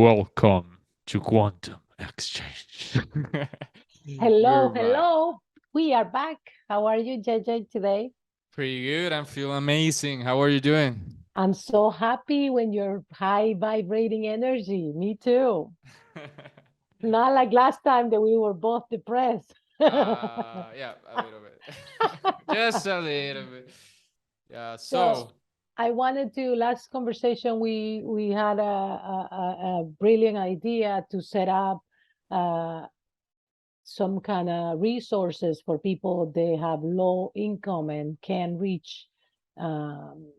Welcome to Quantum Exchange. Hello, We're back. hello. We are back. How are you, JJ, today? Pretty good. I'm feeling amazing. How are you doing? I'm so happy when you're high vibrating energy. Me too. Not like last time that we were both depressed. Yeah, a little bit. Just a little bit. Yeah, So so I wanted to last conversation we had a brilliant idea to set up uh, some kind of resources for people they have low income and can reach um,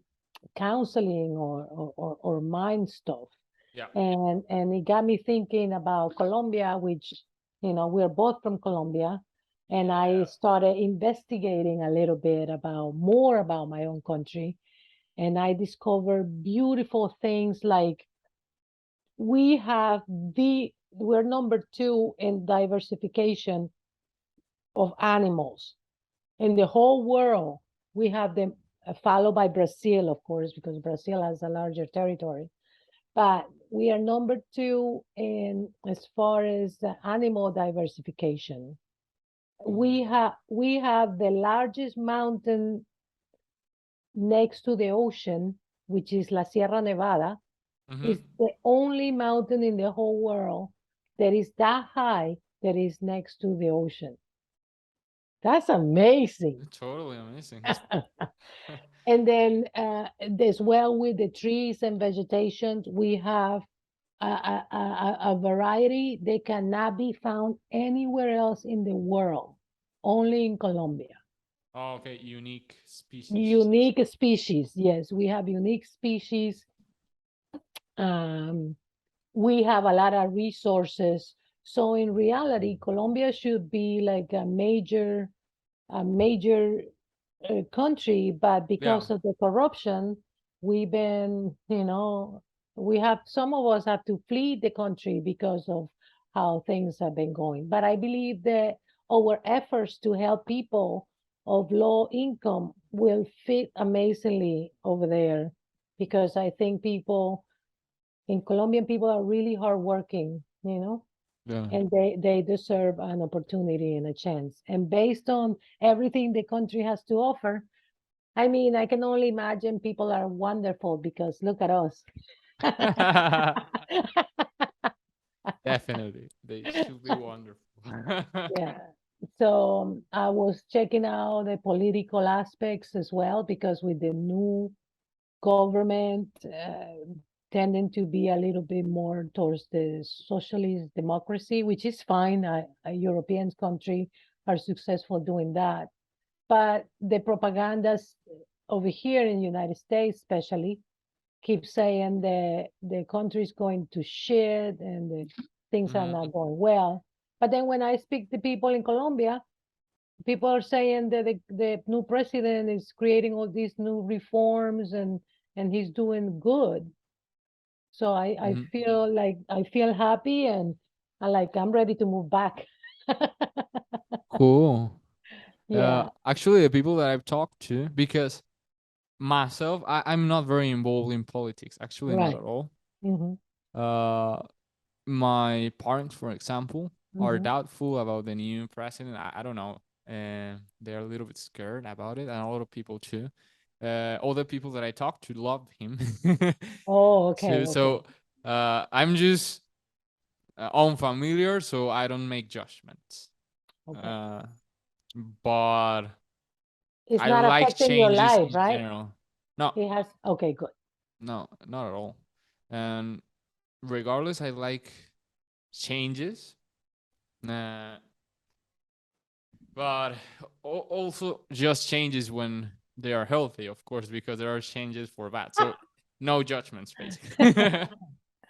counseling or mind stuff. yeah. And it got me thinking about Colombia, which, we're both from Colombia. And I Yeah. started investigating a little bit about more about my own country. And I discovered beautiful things like we have we're number two in diversification of animals in the whole world. We have them followed by Brazil, of course, because Brazil has a larger territory. But we are number two in as far as the animal diversification. Ooh. We have the largest mountain next to the ocean, which is La Sierra Nevada. Mm-hmm. Is the only mountain in the whole world that is that high that is next to the ocean. That's amazing. Totally amazing. And then as well with the trees and vegetation, we have a variety that cannot be found anywhere else in the world, only in Colombia. Oh, okay, unique species. Unique species, yes, we have unique species. Um, we have a lot of resources. So in reality, Colombia should be like a major country, but Yeah. because of the corruption, we've been, we have some of us have to flee the country because of how things have been going. But I believe that our efforts to help people of low income will fit amazingly over there because I think people in Colombian people are really hardworking, Yeah. and they deserve an opportunity and a chance. And based on everything the country has to offer, I mean, I can only imagine people are wonderful because look at us. Definitely. They should be wonderful. Yeah. So I was checking out the political aspects as well because with the new government tending to be a little bit more towards the socialist democracy, which is fine. A European country are successful doing that. But the propagandas over here in the United States, especially, keep saying the country is going to shit and the things are Mhm. not going well. But then when I speak to people in Colombia, people are saying that the new president is creating all these new reforms and he's doing good. So I Mhm. feel like I feel happy and I'm ready to move back. Cool. Yeah. Actually, the people that I've talked to, because myself, I'm not very involved in politics. Actually, not Right. at all. Mm-hmm. Uh, my parents, for example, are Mm-hmm. doubtful about the new president. I don't know. They're a little bit scared about it, and a lot of people too. Other people that I talk to love him. Oh, so, okay, okay, so I'm just unfamiliar, so I don't make judgments. okay. Uh, but It's I not like affecting your changes life, in right? general. No, It has, okay, good. no, not at all. And regardless, I like changes. Uh, but also just changes when they are healthy, of course, because there are changes for bad. So no judgments, basically.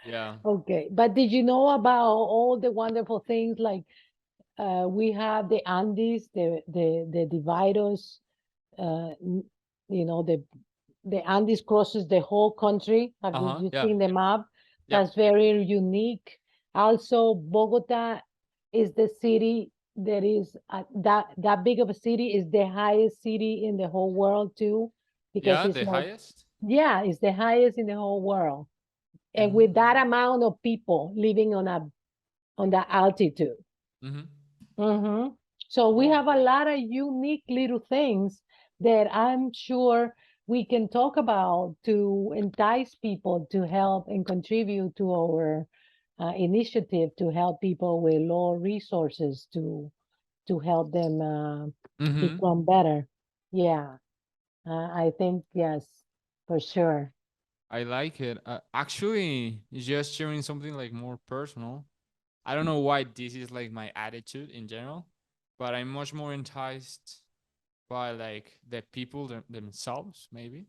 Yeah. Okay, but did you know about all the wonderful things like we have the Andes, the dividers, n- you know, the Andes crosses the whole country. Have Uh huh. you Yeah. seen the map? Yep. That's very unique. Also, Bogota is the city that is that big of a city is the highest city in the whole world too, because Yeah. it's The like highest. yeah, it's the highest in the whole world. and with that amount of people living on that altitude. Mm-hmm. Mm-hmm. So we Wow. have a lot of unique little things that I'm sure we can talk about to entice people to help and contribute to our initiative to help people with low resources to help them Mm-hmm. become better. Yeah, I think yes, for sure. I like it. Actually, just sharing something like more personal. I don't know why this is like my attitude in general, but I'm much more enticed by like the people themselves, maybe,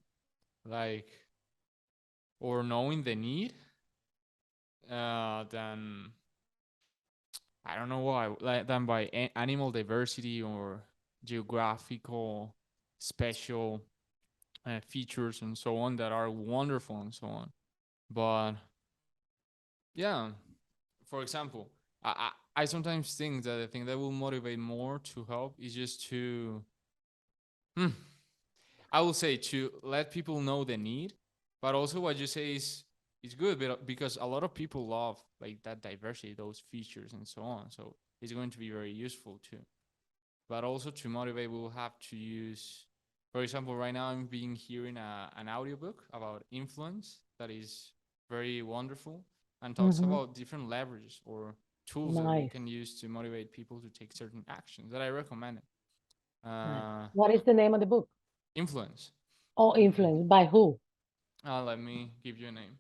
like, or knowing the need, than, I don't know why, like, than by animal diversity or geographical special features and so on that are wonderful and so on. But yeah, for example, I sometimes think that the thing that will motivate more to help is just to, hmm, I will say, to let people know the need, but also what you say is good, because a lot of people love like that diversity, those features and so on. So it's going to be very useful too. But also to motivate, we'll have to use, for example, right now I'm being hearing an audiobook about influence that is very wonderful and talks Mm-hmm. about different leverages or tools that we Nice, can use to motivate people to take certain actions that I recommend. nice. Uh, What is the name of the book? influence. Oh, influence by who? Let me give you a name.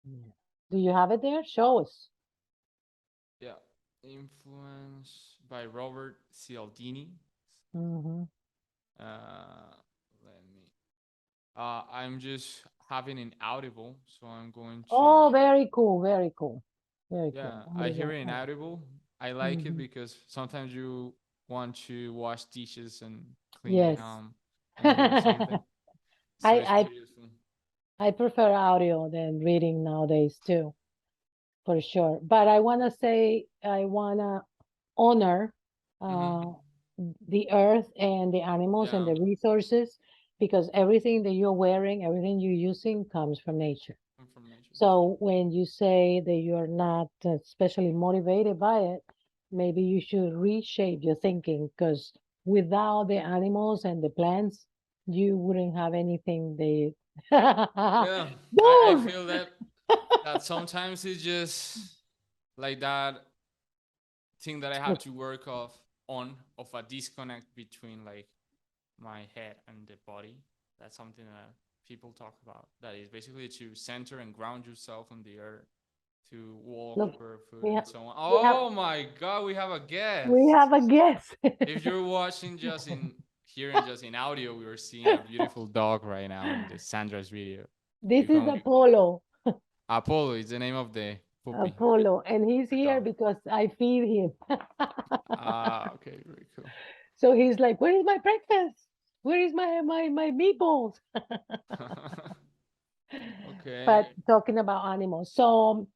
Yeah. Do you have it there? Show us. Yeah, influence by Robert Cialdini. Mm-hmm. Let me. I'm just having an audible, so I'm going to. Oh, very cool, very cool, very Yeah, cool. I hear it in audible. I like it Mm-hmm. because sometimes you want to wash dishes and clean the Yes. home and hear something. I So it's I pretty useful. I prefer audio than reading nowadays too, for sure. But I want to say I want to honor Mm-hmm. uh, the earth and the animals and Yeah, the resources because everything that you're wearing, everything you're using comes from nature. I'm from nature. That's true. So when you say that you're not especially motivated by it, maybe you should reshape your thinking because without the animals and the plants, you wouldn't have anything they Yeah, I boom. feel that sometimes it's just like that thing that I have to work of a disconnect between like my head and the body. That's something that people talk about. That is basically to center and ground yourself on the earth, to walk Look, barefoot we and have so on. we have Oh my God, we have a we guest. have a guest. If you're watching just in hearing just in audio, we are seeing a beautiful dog right now in the Sandra's video. You This is can Apollo. Apollo is the name of the puppy, Apollo, and he's the here dog. because I feed him. Ah, okay, very cool. So he's like, "Where is my breakfast? Where is my meatballs?" Okay, But talking about animals, so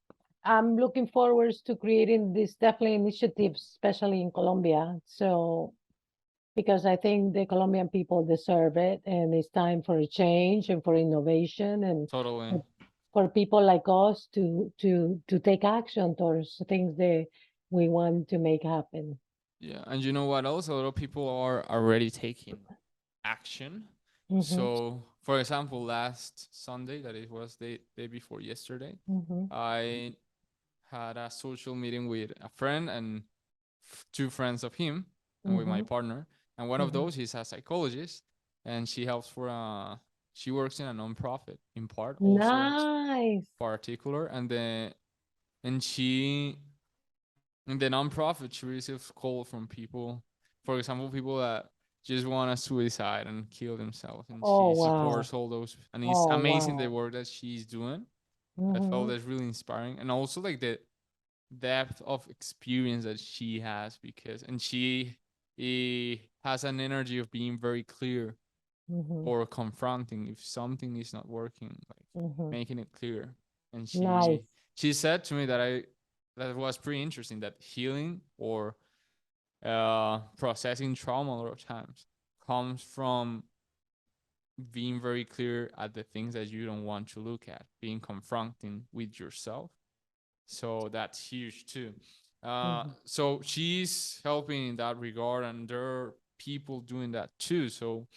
I'm looking forward to creating this definitely initiatives, especially in Colombia. So because I think the Colombian people deserve it, and it's time for a change and for innovation and totally. for for people like us to take action towards things that we want to make happen. Yeah, and you know what else? A lot of people are already taking action. Mm-hmm, So, for example, last Sunday, that it was the day before yesterday, mm-hmm, I had a social meeting with a friend and two friends of him, and with my mm-hmm, partner. And one of mm-hmm. those is a psychologist, and she helps for a. She works in a nonprofit in part, also in Nice. particular, and she in the nonprofit she receives calls from people, for example, people that just want to suicide and kill themselves, and Oh she wow. supports all those, and it's Oh amazing the wow. work that she's doing. I felt Mm-hmm, that's really inspiring, and also like the depth of experience that she has, because and she has an energy of being very clear mm-hmm, or confronting if something is not working, like mm-hmm. making it clear. And Nice. she said to me that I that was pretty interesting, that healing or processing trauma a lot of times comes from being very clear at the things that you don't want to look at, being confronting with yourself. So that's huge too. Mhm. So she's helping in that regard, and there are people doing that too. So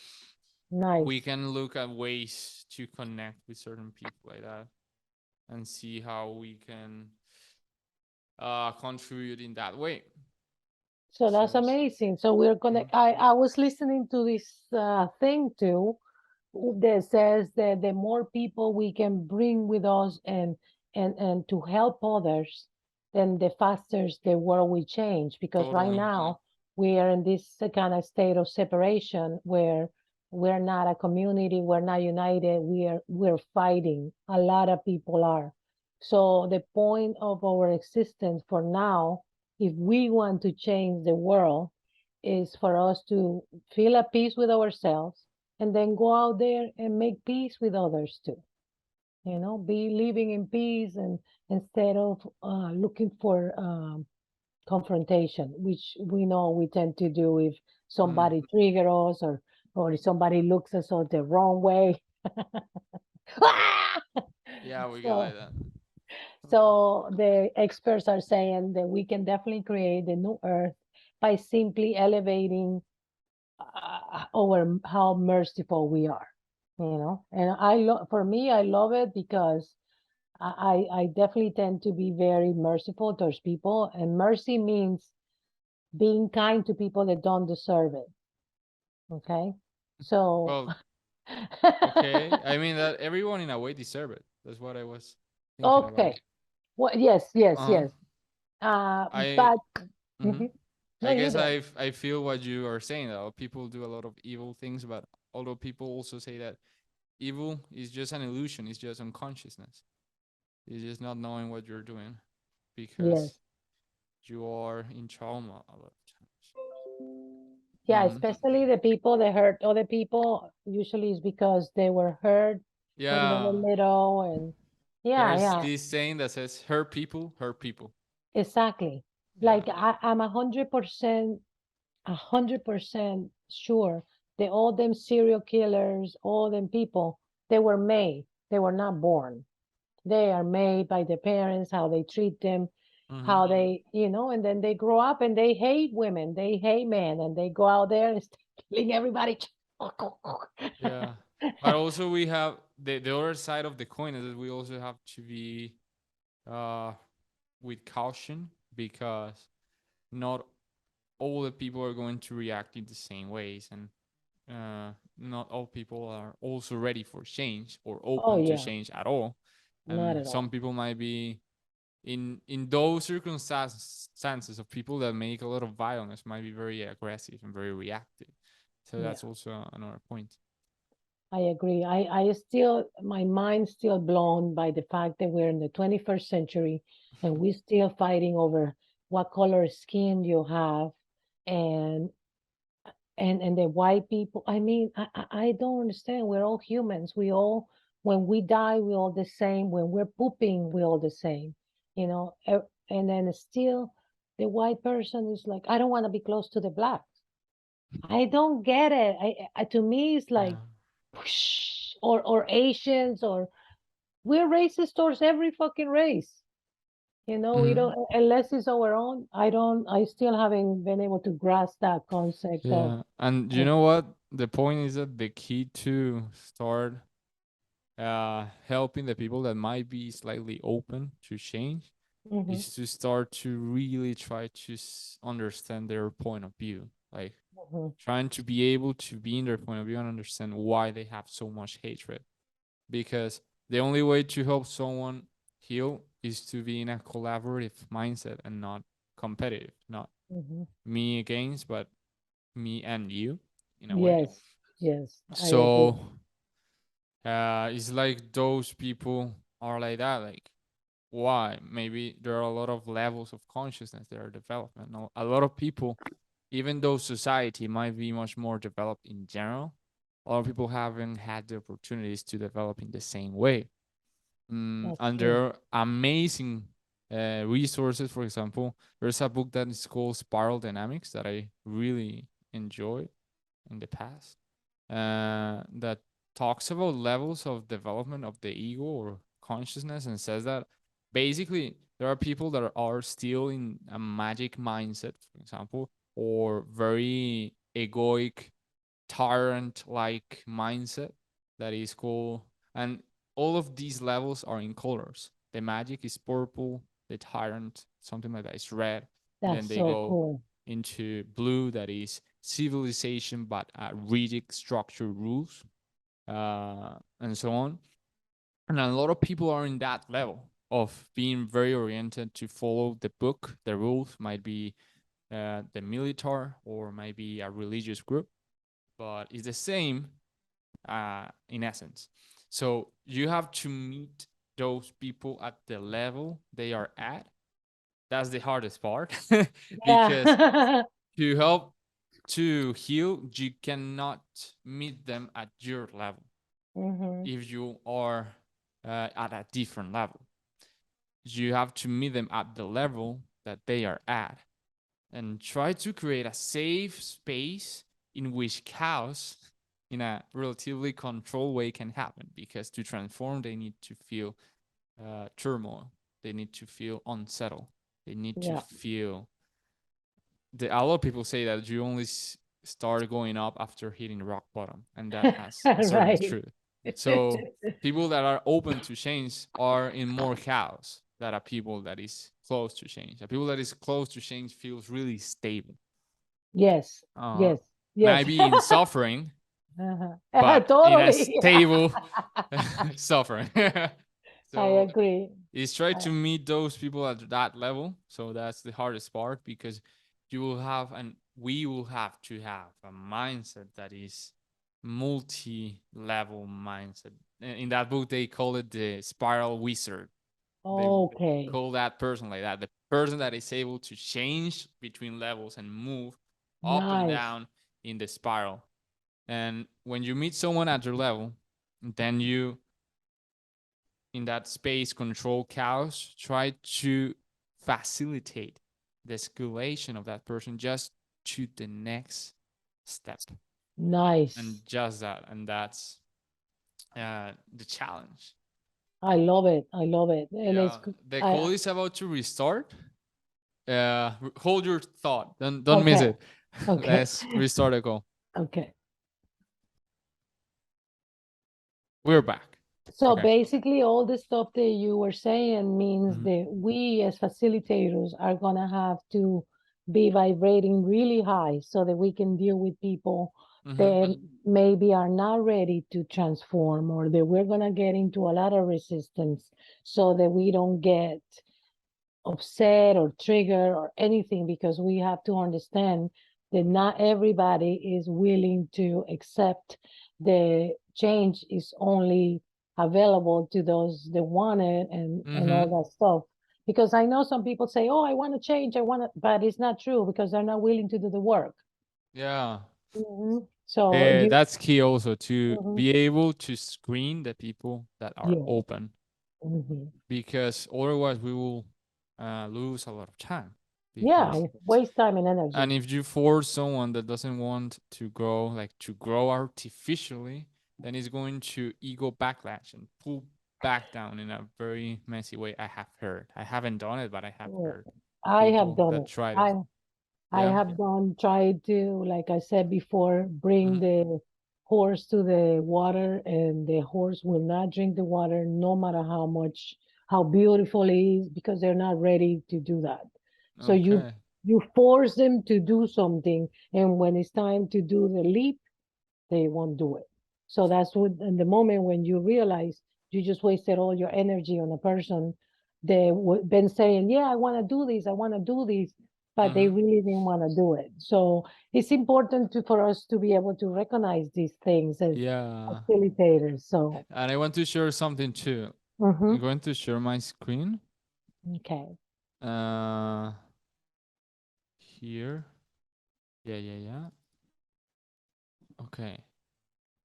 we Nice. can look at ways to connect with certain people like that and see how we can contribute in that way. So that's So, amazing. So we're gonna. mhm. I was listening to this thing too, that says that the more people we can bring with us and to help others, then the faster the world will change. Because right Totally. now we are in this kind of state of separation where we're not a community, we're not united, we're fighting. A lot of people are. So the point of our existence for now, if we want to change the world, is for us to feel at peace with ourselves and then go out there and make peace with others too. Be living in peace and instead of looking for confrontation, which we know we tend to do if Mm. somebody trigger us or if somebody looks at us the wrong way. Yeah, we get like so that. so the experts are saying that we can definitely create the new earth by simply elevating over how merciful we are, and for me, I love it because I definitely tend to be very merciful towards people, and mercy means being kind to people that don't deserve it. Okay, so Well, okay. I mean that everyone in a way deserve it. That's what I was thinking about. okay, well, yes, yes, Uh, yes. I But mhm. mhm. No, I you guess go. I feel what you are saying. Though people do a lot of evil things, but although people also say that evil is just an illusion, it's just unconsciousness. It's just not knowing what you're doing because Yes. you are in trauma a lot of times. Yeah, Mm. especially the people that hurt other people, usually is because they were hurt when they were Yeah, little. And yeah, there's yeah, this saying that says hurt people hurt people. exactly. Yeah. Like I'm 100% sure that all them serial killers, all them people, they were made. They were not born. They are made by the parents, how they treat them, Hmm. how and then they grow up and they hate women, they hate men, and they go out there and start killing everybody. Yeah. But also we have the other side of the coin is that we also have to be uh with caution because not all the people are going to react in the same ways, and not all people are also ready for change or Oh open to yeah, change at all. not And at some all. people might be in those circumstances of people that make a lot of violence might be very aggressive and very reactive. So Yeah, that's also another point. I agree. I still, my mind's still blown by the fact that we're in the 21st century and we're still fighting over what color skin you have, and and the white people. I mean, I don't understand. We're all humans. We all, when we die, we're all the same. When we're pooping, we're all the same. And then still, the white person is like, I don't want to be close to the blacks. I don't get it. To me, it's like, Yeah. whoosh, or Asians, or we're racist towards every fucking race. We Hmm. don't, unless it's our own. I still haven't been able to grasp that concept Yeah. And you of know what? The point is that the key to start helping the people that might be slightly open to change mhm, is to start to really try to understand their point of view. Like mhm, trying to be able to be in their point of view and understand why they have so much hatred. Because the only way to help someone heal is to be in a collaborative mindset and not competitive, not mhm. me against, but me and you in a way. Yes, yes, I agree. So it's like those people are like that. Like, why? Maybe there are a lot of levels of consciousness that are developed. And a lot of people, even though society might be much more developed in general, a lot of people haven't had the opportunities to develop in the same way. That's And true. there are amazing resources. For example, there's a book that is called Spiral Dynamics that I really enjoyed in the past. That talks about levels of development of the ego or consciousness and says that basically there are people that are still in a magic mindset, for example, or very egoic, tyrant like mindset that is called, and all of these levels are in colors. The magic is purple, the tyrant, something like that, is red. Then That's they so go cool. into blue, that is civilization, but rigid structure rules, and so on. And a lot of people are in that level of being very oriented to follow the book. The rules might be the military or might be a religious group, but it's the same in essence. So you have to meet those people at the level they are at. That's the hardest part because Yeah. to help to heal, you cannot meet them at your level Hmm. if you are at a different level. You have to meet them at the level that they are at and try to create a safe space in which chaos in a relatively controlled way can happen, because to transform they need to feel turmoil, they need to feel unsettled, they need to Yeah. feel a lot of people say that you only start going up after hitting rock bottom, and that has a certain Right. truth. So people that are open to change are in more chaos than a people that is close to change. A people that is close to change feels really stable, Yes. uh, Yes. Yes. maybe in suffering, Uh-huh. but in a Totally. stable suffering. I So agree. is try I, to meet those people at that level. So that's the hardest part, because you will have, and we will have to have a mindset that is multi-level mindset. In that book, they call it the spiral wizard. They okay. call that person like that, the person that is able to change between levels and move up and Nice. down in the spiral. And when you meet someone at your level, then you, in that space control chaos, try to facilitate the escalation of that person just to the next step. Nice. And just that, and that's the challenge. I love it. I love it. And Yeah, the call I is about to restart. Hold your thought, don't miss okay. it. Okay. Let's restart the call. Okay. We're back. So Okay. basically, all the stuff that you were saying means Mhm. that we as facilitators are going to have to be vibrating really high so that we can deal with people Mhm. that maybe are not ready to transform, or that we're going to get into a lot of resistance so that we don't get upset or trigger or anything, because we have to understand that not everybody is willing to accept the change is only available to those that want it, and all Mhm. that stuff. Because I know some people say, oh, I want to change, I want to, but it's not true because they're not willing to do the work. Yeah. So you, That's key also, to mhm, be able to screen the people that are yeah, open, mhm. because otherwise we will lose a lot of time. Yeah, Because, waste time and and energy. if you force someone that doesn't want to grow, like to grow artificially, then it's going to ego backlash and pull back down in a very messy way. I have heard. I haven't done it, but I have Yeah. heard I have people done that it. tried it. I Yeah. have done tried to, like I said before, bring Mm-hmm. the horse to the water, and the horse will not drink the water no matter how much, how beautiful it is, because they're not ready to do that. So Okay. you force them to do something, and when it's time to do the leap, they won't do it. So that's what, in the moment when you realize you just wasted all your energy on a person that been saying, yeah, I want to do this, I want to do this, but they Mm-hmm. really didn't want to do it. So it's important for us to be able to recognize these things as Yeah. facilitators. So, And I want to share something too. I'm mhm, going to share my screen. okay. Uh, Here. Yeah, yeah, yeah. Okay.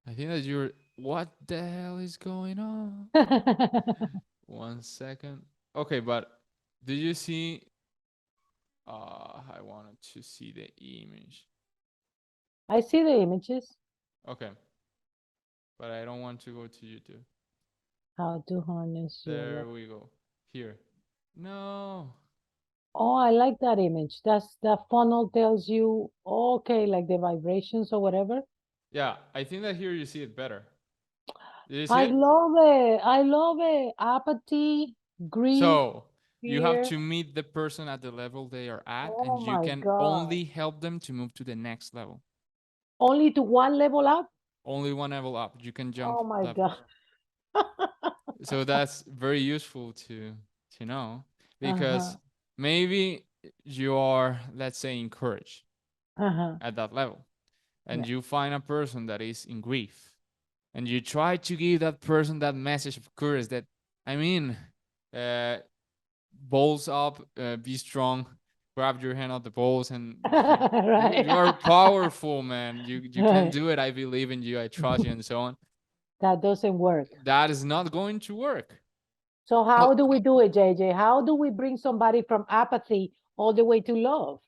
I think that you're. What the hell is going on? 1 second. Okay, but did you see? I wanted to see the image. I see the images. Okay. but I don't want to go to YouTube. How to harness your There love. we go. Here. No. Oh, I like that image. That's the funnel tells you, okay, like the vibrations or whatever. Yeah, I think that here you see it better. Did you see I it? love it. I love it. Apathy, grief, So you have fear. to meet the person at the level they are at, Oh and you my can God. only help them to move to the next level. Only to one level up? Only one level up. You can jump Oh my God. levels. So that's very useful to know because Uh-huh. maybe you are, let's say, encouraged Uh-huh. at that level, and Yeah. you find a person that is in grief, and you try to give that person that message of courage that, I mean, uh, balls up, be strong, grab your hand out the balls, and you are Right. powerful, man. You can Right. do it. I believe in you. I trust you, and so on. That doesn't work. That is not going to work. So Oh, how do we do it, JJ? How do we bring somebody from apathy all the way to love?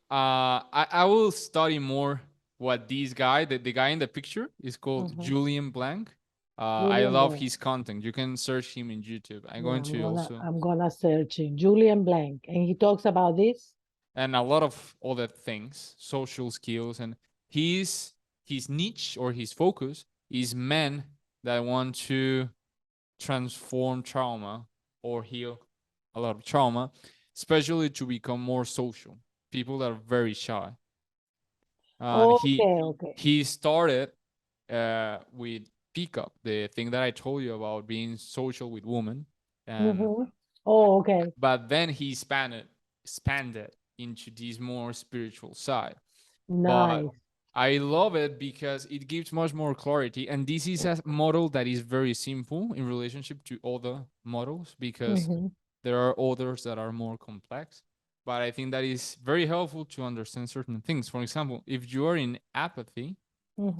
I will study more what this guy, the guy in the picture, is called Hmm. Julian Blank. I Julian love Blank. his content. You can search him in YouTube. I'm Yeah, going to also, I'm gonna search him. Julian Blank. And he talks about this. and a lot of other things, social skills, and his his niche or his focus is men that want to transform trauma or heal a lot of trauma, especially to become more social. People that are very shy. And Okay, okay. he started with pickup, the thing that I told you about being social with women, and Mm-hmm. Oh, okay. but then he expanded into this more spiritual side. But Nice. I love it because it gives much more clarity, and this is a model that is very simple in relationship to other models because Mm-hmm. there are others that are more complex. But I think that is very helpful to understand certain things. For example, if you are in apathy,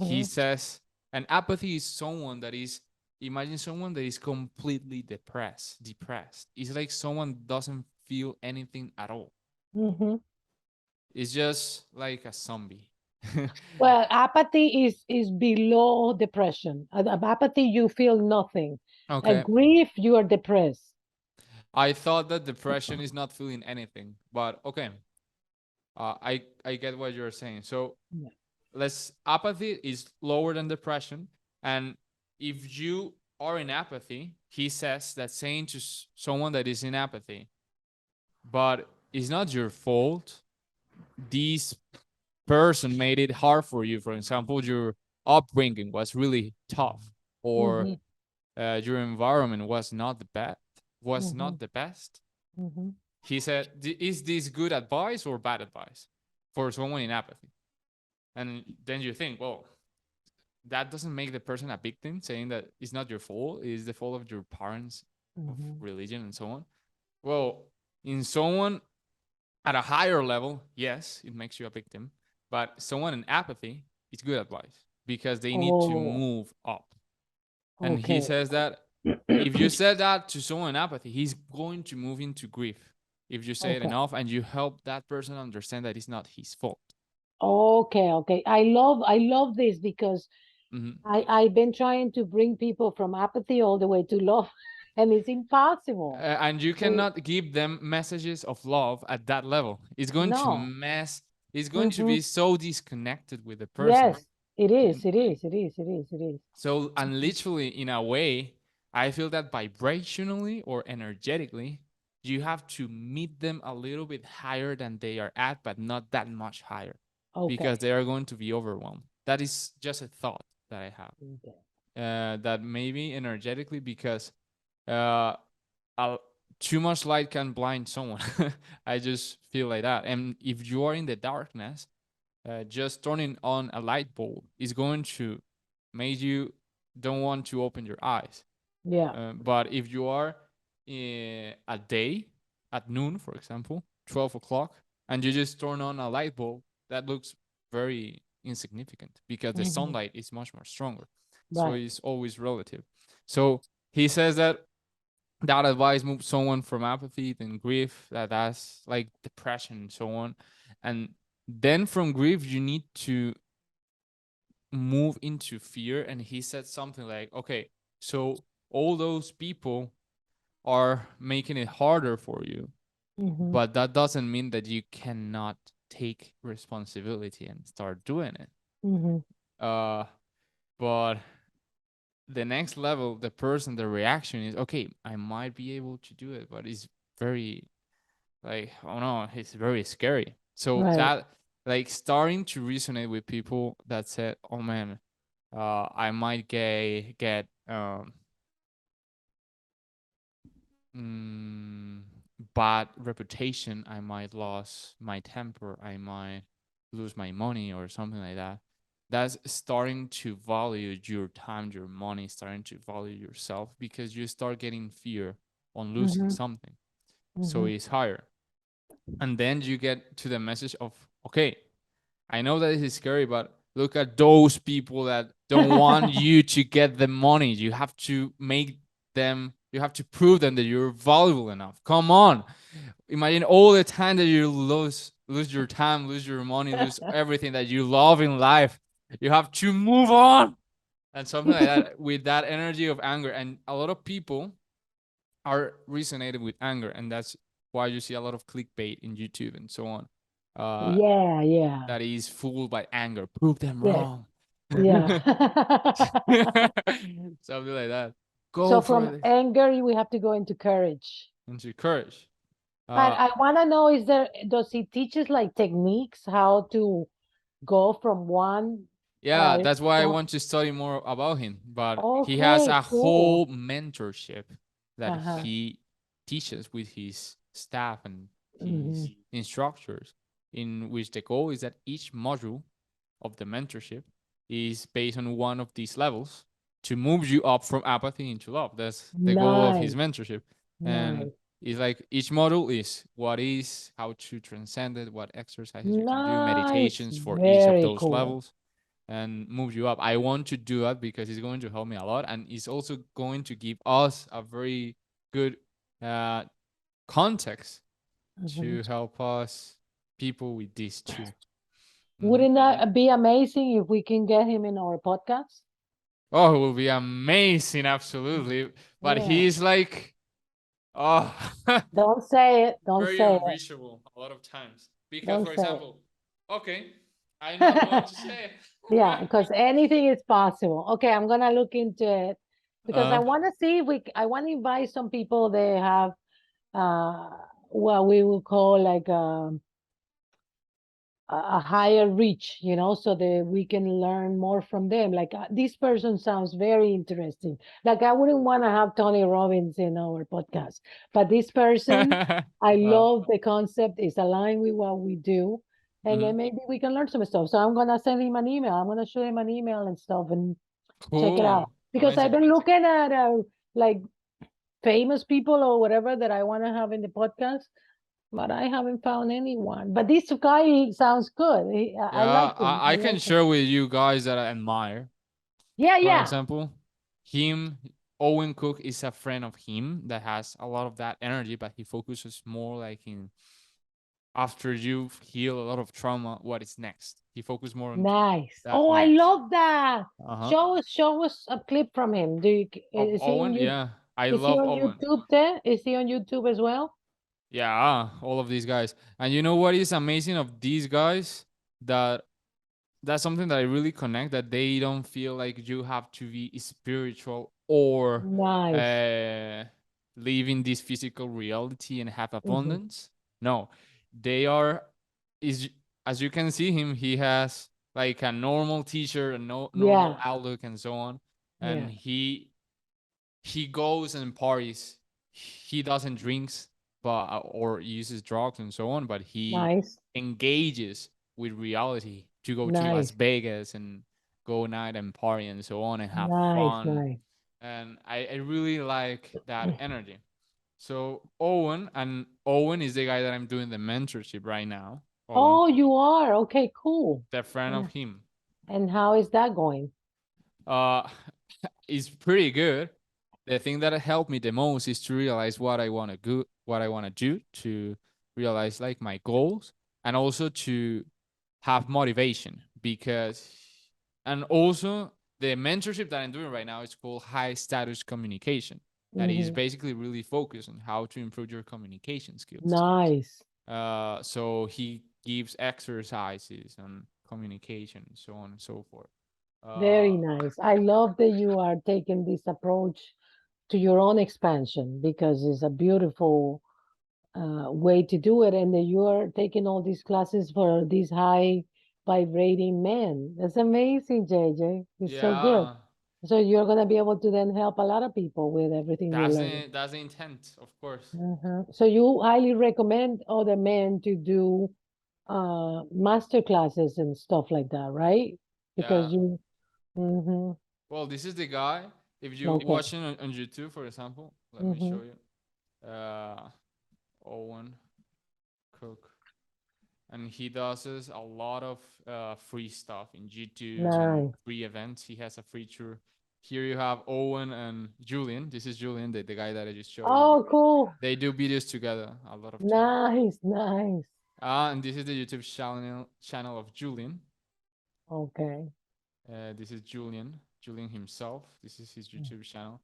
he Mm-hmm. says, and apathy is someone that is, imagine someone that is completely depressed. It's like someone doesn't feel anything at all. Mm-hmm. It's just like a zombie. Well, apathy is below depression. Apathy, you feel nothing. Okay. Grief, you are depressed. I thought that depression is not feeling anything, but okay. I get what you're saying. So Yeah. let's, apathy is lower than depression, and if you are in apathy, he says that saying to someone that is in apathy, but it's not your fault. This person made it hard for you. For example, your upbringing was really tough, or Mm-hmm. your environment was not the best. Was Mm-hmm. not the best. Mm-hmm. He said, "Is this good advice or bad advice for someone in apathy?" And then you think, well, that doesn't make the person a victim, saying that it's not your fault, it's the fault of your parents, of Mm-hmm. religion, and so on. Well, in someone at a higher level, yes, it makes you a victim, but someone in apathy, it's good advice because they need to Oh, move up. And he okay. says that if you said that to someone in apathy, he's going to move into grief. If you say it Okay. enough and you help that person understand that it's not his fault. Okay, okay. I love this because Mhm. I've been trying to bring people from apathy all the way to love, and it's impossible. And you We cannot give them messages of love at that level. It's going to no. mess, it's going to Mm-hmm. be so disconnected with the person. Yes, it is. It is. It is. It is. It is. So, and literally, in a way, I feel that vibrationally or energetically, you have to meet them a little bit higher than they are at, but not that much higher because Okay. they are going to be overwhelmed. That is just a thought that I have. Okay. That maybe energetically, because uh, uh, too much light can blind someone. I just feel like that. And if you are in the darkness, just turning on a light bulb is going to make you don't want to open your eyes. Yeah. But if you are at day, at noon, for example, 12 o'clock, and you just turn on a light bulb, that looks very insignificant because the Hmm. sunlight is much more stronger. So Right. it's always relative. So he says that that advice moves someone from apathy, then grief, that's like depression and so on. And then from grief, you need to move into fear, and he said something like, okay, so all those people are making it harder for you, Mm-hmm. but that doesn't mean that you cannot take responsibility and start doing it. Mm-hmm. uh but the next level, the person, the reaction is, okay, I might be able to do it, but it's very, like, oh no, it's very scary. So Right. that, like, starting to resonate with people that said, oh man, I might get mm, bad reputation, I might lose my temper, I might lose my money or something like that. That's starting to value your time, your money, starting to value yourself, because you start getting fear on losing Mm-hmm. something. So Mm-hmm. it's higher. And then you get to the message of, okay, I know that it is scary, but look at those people that don't want you to get the money. You have to make them, you have to prove them that you're valuable enough. Come on. Imagine all the time that you lose your time, lose your money, lose everything that you love in life. You have to move on. And something like that, with that energy of anger. And a lot of people are resonated with anger, and that's why you see a lot of clickbait in YouTube and so on. Uh, Yeah, yeah. that is fooled by anger. Prove them Yes. wrong. Yeah. Something like that. Go So for from it. anger, we have to go into courage. Into courage. But Uh, I want to know, does he teach us like techniques how to go from one yeah, uh that's why I point? want to study more about him. But he has Okay, a cool. whole mentorship that Uh-huh. he teaches with his staff and Hmm. his instructors, in which the goal is that each module of the mentorship is based on one of these levels to move you up from apathy into love. That's the goal of his Nice, mentorship. And nice, it's like each module is what is, how to transcend it, what exercises you can do, nice. meditations for each of Very those cool. levels, and move you up. I want to do that because it's going to help me a lot, and it's also going to give us a very good uh, context Mhm. to help us people with this too. Hmm. Wouldn't that be amazing if we can get him in our podcast? Oh, it will be amazing, absolutely. But Yeah. he's like, oh, Don't say it. Don't very say it. unreachable a lot of times. Because, Don't for say example, okay, I know what it. to say. Yeah, because anything is possible. Okay, I'm gonna look into it because I uh, want to see if I want to invite some people. They have uh what we will call like a higher reach, so that we can learn more from them. Like this person sounds very interesting. Like I wouldn't want to have Tony Robbins in our podcast, but this person, I uh, love the concept, is aligned with what we do. And mhm. then maybe we can learn some stuff. So I'm gonna send him an email. I'm gonna shoot him an email and stuff and check it out. Cool, Because I've amazing. been looking at like famous people or whatever that I want to have in the podcast, but I haven't found anyone. But this guy, he sounds good. I Yeah, like him. I I can like him. share with you guys that I admire. Yeah, For yeah. example, him, Owen Cook is a friend of him that has a lot of that energy, but he focuses more like in, after you've healed a lot of trauma, what is next. He focuses more on Nice. that Oh, I next. love that. Uh huh. Show us a clip from him. Of Is he on Owen, you? yeah, I Is he love on Owen. YouTube there? Is he on YouTube as well? Yeah, all of these guys. And you know what is amazing of these guys? That that's something that I really connect. That they don't feel like you have to be spiritual or Nice. uh, live in this physical reality and have Hmm. abundance. No, they are. Is As you can see him, he has like a normal t-shirt, a normal Yeah, outlook, and so on. yeah. And he goes and parties. He doesn't drinks, but or uses drugs and so on. But he Nice. engages with reality to go to Las Nice. Vegas and go night and party and so on and have Nice, fun. nice. And I really like that energy. So Owen is the guy that I'm doing the mentorship right now. Owen Oh, Cook, you are? Okay, cool. the friend of And him. and how is that going? Uh, is pretty good. The thing that helped me the most is to realize what I want to do, to realize like my goals, and also to have motivation, because And also the mentorship that I'm doing right now is called high status communication. That is Hmm. basically really focused on how to improve your communication skills. Nice. So he gives exercises on communication and so on and so forth. Uh, Very nice. I love that you are taking this approach to your own expansion because it's a beautiful way to do it, and that you are taking all these classes for these high vibrating men. That's amazing, JJ. It's so good. yeah, So you're gonna be able to then help a lot of people with everything you're learning. that's the intent, of course. So you highly recommend other men to do master classes and stuff like that, right? Because Yeah. you, hmm Well, this is the guy. If you okay. watching on YouTube, for example, let me Hmm. show you. Owen Cook, and he does us a lot of free stuff in YouTube and Nice. free events. He has a free tour. Here you have Owen and Julian. This is Julian, the guy that I just showed you. Oh, cool. They do videos together a lot of time. Nice, nice. And this is the YouTube channel of Julian. Okay. This is Julian himself. This is his YouTube channel.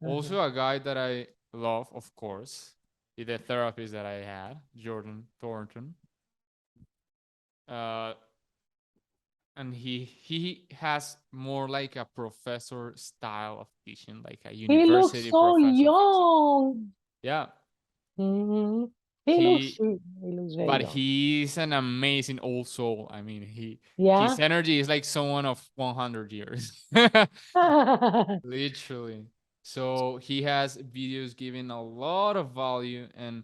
Uh-huh. Also, a guy that I love, of course, is the therapist that I had, Jordan Thornton. Uh, and he has more like a professor style of teaching, like a He looks university so professor. young. Yeah, Hmm. he He looks very but young. he's an amazing old soul. I mean, his Yeah. energy is like someone of 100 years. Literally. So he has videos giving a lot of value, and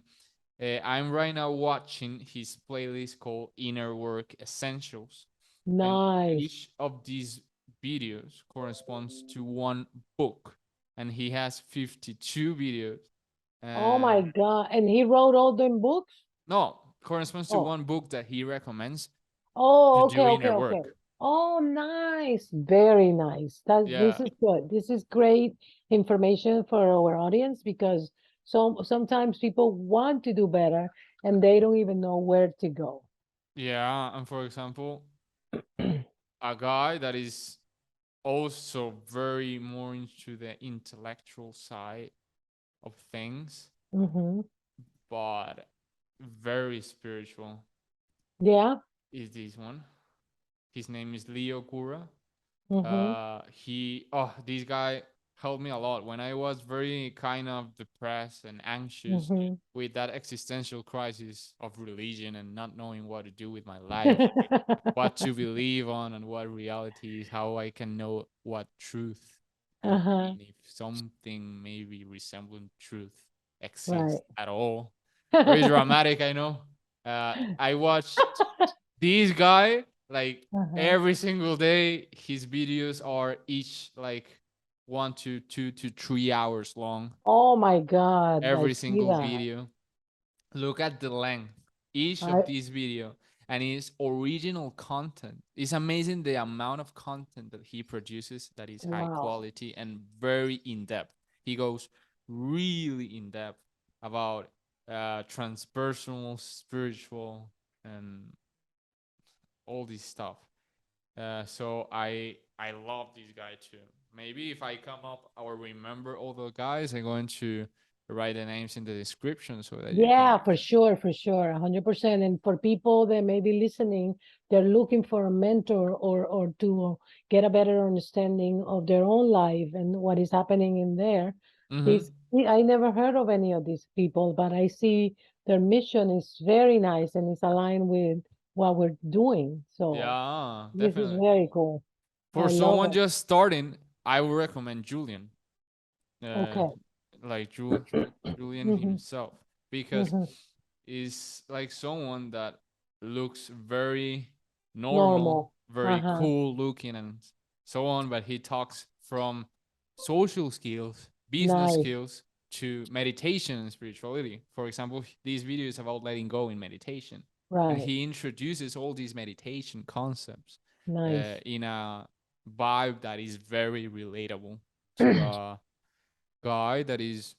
I'm right now watching his playlist called Inner Work Essentials, and Nice. each of these videos corresponds to one book, and he has 52 videos. Oh my And God. And he wrote all them books? no, corresponds to Oh. one book that he recommends to Oh, okay, do okay, inner okay. work. Oh, nice. Very nice. This Yeah, is good. This is great information for our audience because sometimes people want to do better and they don't even know where to go. yeah. And for example, a guy that is also very more into the intellectual side of things, Hmm. but very spiritual, Yeah. is this one. His name is Leo Kura. Hmm. This guy helped me a lot when I was very kind of depressed and anxious Hmm. with that existential crisis of religion and not knowing what to do with my life, what to believe on and what reality is, how I can know what truth Uh-huh. and if something maybe resembling truth Right. exists at all. Very dramatic, I know. I watched this guy like Uh-huh. every single day. His videos are each like 1 to 2 to 3 hours long. Oh my God, I Every see single that. video. Look at the length each I of these video and his original content. It's amazing the amount of content that he produces that is high wow. quality and very in depth. He goes really in depth about transpersonal, spiritual, and all this stuff. So I love this guy too. Maybe if I come up or remember all the guys, I'm going to write the names in the description so that you can. Yeah, for sure, 100%. And for people that may be listening, they're looking for a mentor or to get a better understanding of their own life and what is happening in there. Mm-hmm. These I never heard of any of these people, but I see their mission is very nice and it's aligned with what we're doing. So Yeah, this is definitely. very cool. For I love someone it. just starting, I would recommend Julian, uh, Okay. like Julian Hmm. himself, because Hmm. is like someone that looks very normal, Normal. very Uh-huh. cool looking, and so on. But he talks from social skills, business Nice. skills, to meditation and spirituality. For example, these videos about letting go in meditation, and Right. he introduces all these meditation concepts Nice. in a vibe that is very relatable to a guy that is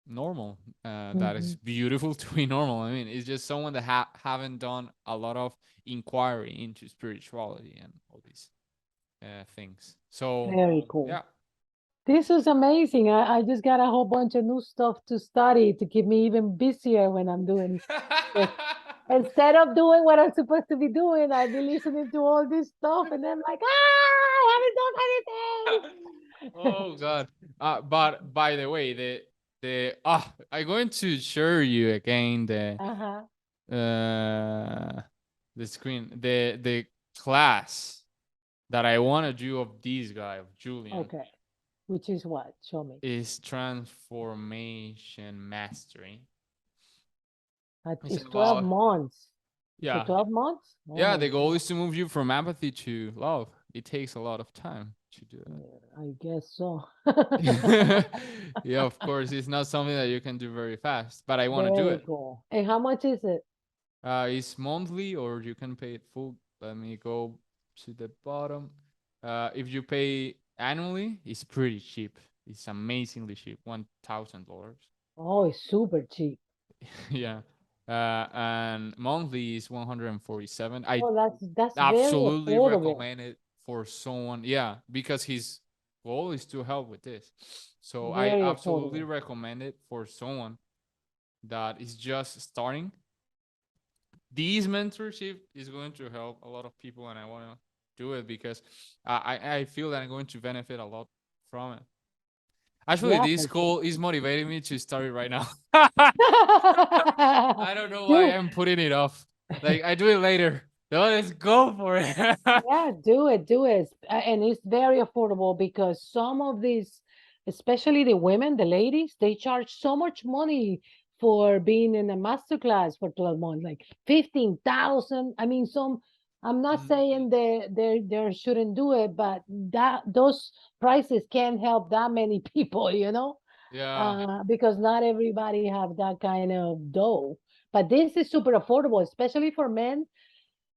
normal, that is Hmm. beautiful to be normal. I mean, it's just someone that haven't done a lot of inquiry into spirituality and all this. things. So Very cool. yeah. This was amazing. I just got a whole bunch of new stuff to study to keep me even busier when I'm doing this. Instead of doing what I'm supposed to be doing, I'd be listening to all this stuff and I'm like, ah, I haven't done anything. Oh God. But by the way, I'm going to show you again Uh-huh. uh the screen, the class that I want to do of this guy, of Julian, Okay. Which is what? Show me. is transformation mastery. It's It's 12 about, months. It's a yeah, 12 months? Oh yeah. my The goal God. is to move you from apathy to love. It takes a lot of time to do Yeah, I guess so. that. Yeah, of course, it's not something that you can do very fast, but I want to do Very it. cool. And how much is it? It's monthly or you can pay it full. Let me go to the bottom. If you pay annually, it's pretty cheap. It's amazingly cheap, $1,000. Oh, it's super cheap. Yeah. And monthly is 147. I Oh, that's very absolutely affordable. recommend it for someone. Yeah, because his goal is to help with this. So I Very absolutely affordable. recommend it for someone that is just starting. This mentorship is going to help a lot of people, and I want to do it because I feel that I'm going to benefit a lot from it. Actually, Yeah, this for sure. call is motivating me to start it right now. I don't know why Do I'm putting it off. Like I do it later. No, let's go for it. Yeah, do it. And it's very affordable because some of these, especially the women, the ladies, they charge so much money for being in a master class for 12 months, like 15,000. I mean, I'm not Mhm. saying they shouldn't do it, but that those prices can't help that many people, Yeah, because not everybody have that kind of dough. But this is super affordable, especially for men.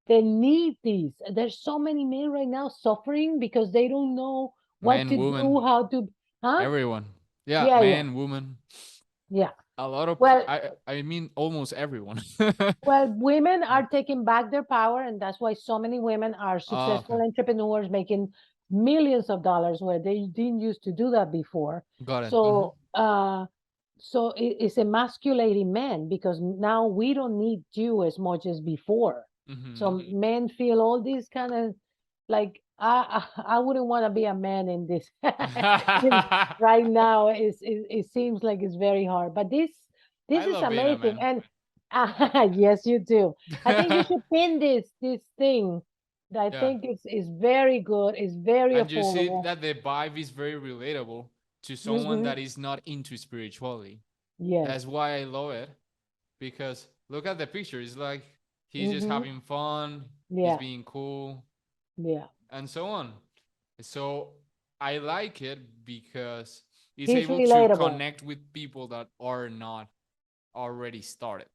They need these. There's so many men right now suffering because they don't know what man, to woman, do, how to, huh? everyone. Yeah, Yeah, yeah, man, woman. yeah. A lot of Well, I mean almost everyone. women are taking back their power, and that's why so many women are Ah, successful okay, entrepreneurs making millions of dollars where they didn't used to do that before. got it. Mm-hmm. So it's emasculating men because now we don't need you as much as before. So Mm-hmm. men feel all these kind of like I wouldn't want to be a man in this right now. It seems like it's very hard, but I this is love being a amazing. man. And yes, you do. I think you should pin this thing. I Yeah. think it's very good. It's very And you see affordable. that the vibe is very relatable to someone Hmm. that is not into spirituality. Yes. That's why I love it because look at the picture. It's like he's just Hmm. having fun, he's Yeah. being cool, Yeah. and so on. So I like it because it's He's able to relatable. connect with people that are not already started.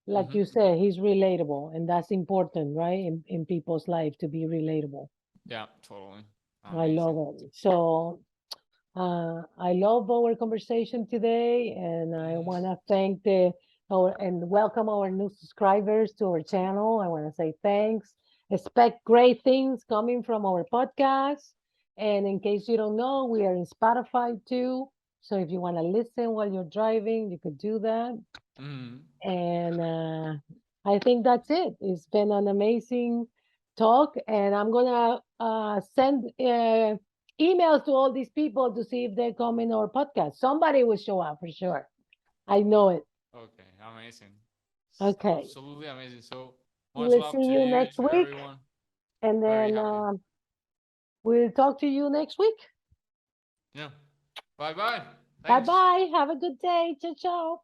Like Hmm. you said, he's relatable, and that's important, right? In people's life to be relatable. Yeah, totally. I love Amazing. it. So I love our conversation today, and I Hmm. want to thank our and welcome our new subscribers to our channel. I want to say thanks. Expect great things coming from our podcast. And in case you don't know, we are in Spotify too. So if you want to listen while you're driving, you could do that. Hmm. And I think that's it. It's been an amazing talk, and I'm gonna send emails to all these people to see if they come in our podcast. Somebody will show up for sure. I know it. Okay, amazing. Okay, Absolutely amazing. So much we'll love see to you you, next to week, everyone. and Very then happy. we'll talk to you next week. Yeah. Bye bye. Bye Thanks. bye. Have a good day. Ciao ciao.